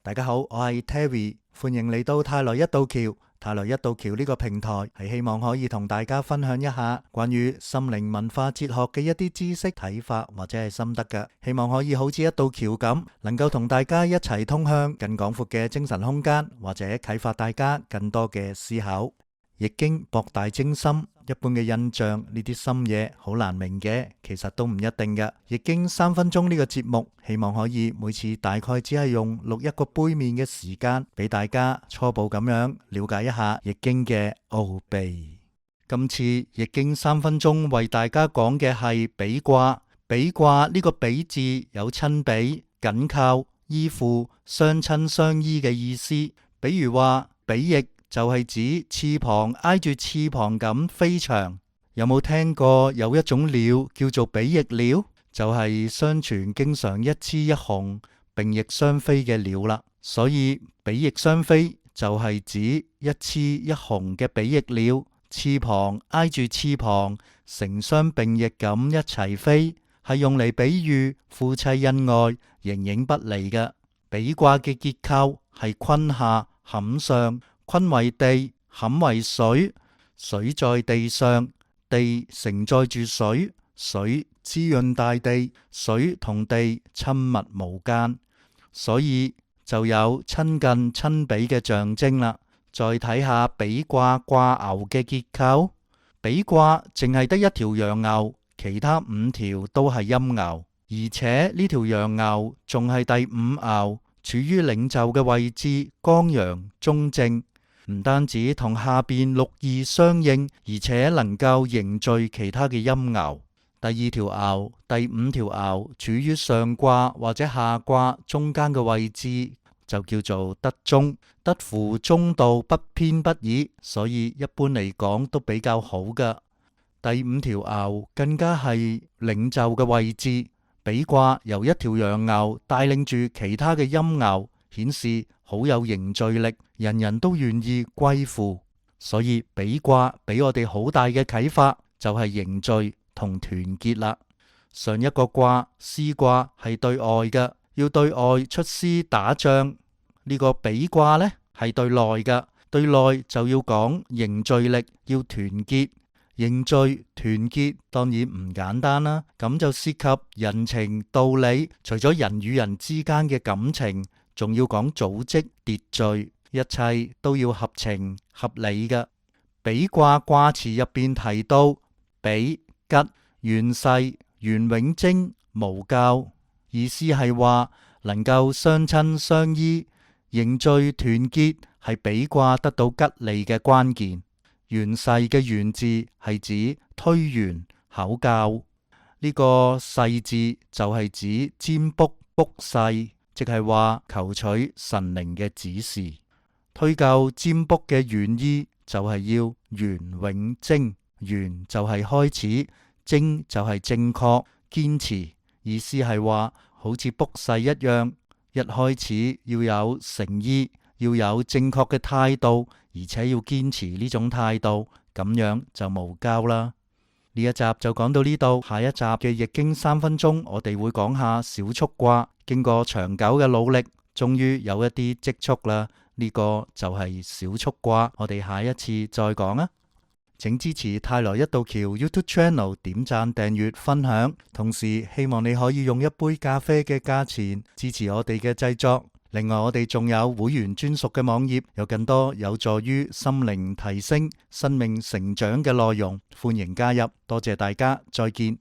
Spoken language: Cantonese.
大家好，我係 Terry，歡迎嚟到泰來一道橋。泰來一道橋呢個平台係希望可以同大家分享一下關於心靈文化哲學嘅一啲知識睇法或者係心得嘅，希望可以好似一道橋咁，能夠同大家一齊通向更廣闊嘅精神空間，或者啟發大家更多嘅思考。易經博大精深，一般嘅印象呢啲深嘢好難明嘅，其實都唔一定嘅。易經3分鐘呢個節目，希望可以每次大概只係用錄一個杯麵嘅時間，俾大家初步咁樣了解一下易經嘅奧秘。今次易經3分鐘為大家講嘅係比卦。比卦呢個比字有親比、緊靠、依附、相親相依嘅意思。比如話比翼就係指翅膀挨住翅膀咁飛翔。有冇聽過有一種鳥叫做比翼鳥？就係相傳經常一雌一雄並翼相飛嘅鳥啦。所以比翼相飛就係指一雌一雄嘅比翼鳥，翅膀挨住翅膀，成雙並翼咁一齊飛，係用嚟比喻夫妻恩愛，形影不離嘅。比卦嘅結構係坤下坎上。坤為地，坎為水，水在地上，地承載住水，水滋潤大地，水同地親密無間，所以就有親近親比嘅象徵啦。再睇下比卦卦牛嘅結構，比卦淨係得一條陽牛，其他5條都係陰牛，而且呢條陽牛仲係第5牛，處於領袖嘅位置，剛陽中正。唔單止同下邊6義相應，而且能夠凝聚其他嘅陰牛。第2條爻、第5條爻處於上卦或者下卦中間嘅位置，就叫做得中。得乎中道，不偏不倚，所以一般嚟講都比較好㗎。第5條爻更加係領袖嘅位置。比卦由一條陽牛帶領住其他嘅陰牛，顯示好有凝聚力，人人都願意歸附。所以比卦俾我哋好大嘅啟發，就係凝聚同團結啦。上一個卦師卦係對外嘅，要對外出師打仗。呢個比卦呢係對內嘅，對內就要講凝聚力，要團結。凝聚團結當然唔簡單啦，咁就涉及人情道理，除咗人與人之間嘅感情，仲要講組織秩序，一切都要合情合理嘅。比卦卦辭入邊提到比吉元世元永貞無咎，意思係話能夠相親相依，凝聚團結係比卦得到吉利嘅關鍵。元世嘅元字係指推圓口教，呢個世字就係指占卜卜世，即係話求取神靈嘅指示。推究占卜嘅原意就係要元永貞，元就係開始，貞就係正確堅持，意思係話好似卜世一樣，一開始要有誠意，要有正確嘅態度，而且要堅持呢種態度，咁樣就無咎啦。呢一集就講到呢度，下一集嘅易經3分鐘，我哋會講下小畜卦。經過長久嘅努力，終於有一啲積蓄啦。呢個就係小畜卦，我哋下一次再講啊！請支持泰來一道橋 YouTube Channel， 點讚、訂閱、分享，同時希望你可以用一杯咖啡嘅價錢支持我哋嘅製作。另外，我哋仲有會員專屬嘅網頁，有更多有助於心靈提升、生命成長嘅內容，歡迎加入。多謝大家，再見。